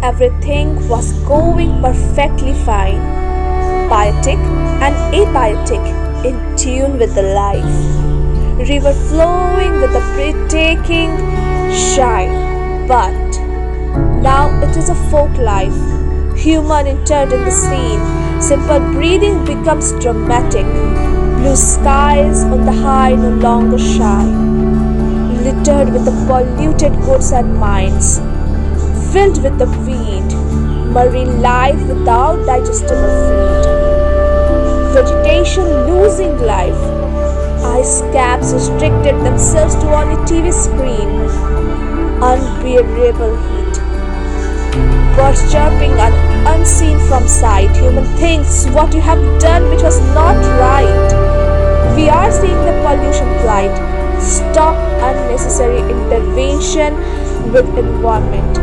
Everything was going perfectly fine, biotic and abiotic, in tune with the life. River flowing with a breathtaking shine. But now it is a folk life. Human entered in the scene. Simple breathing becomes dramatic. Blue skies on the high no longer shine. Littered with the polluted goods and minds. Filled with the weed. Marine life without digestible food. Vegetation losing life. Icecaps restricted themselves to only TV screen. Unbearable heat. Birds chirping are unseen from sight. Human thinks what you have done which was not right. We are seeing the pollution plight. Stop unnecessary intervention with environment.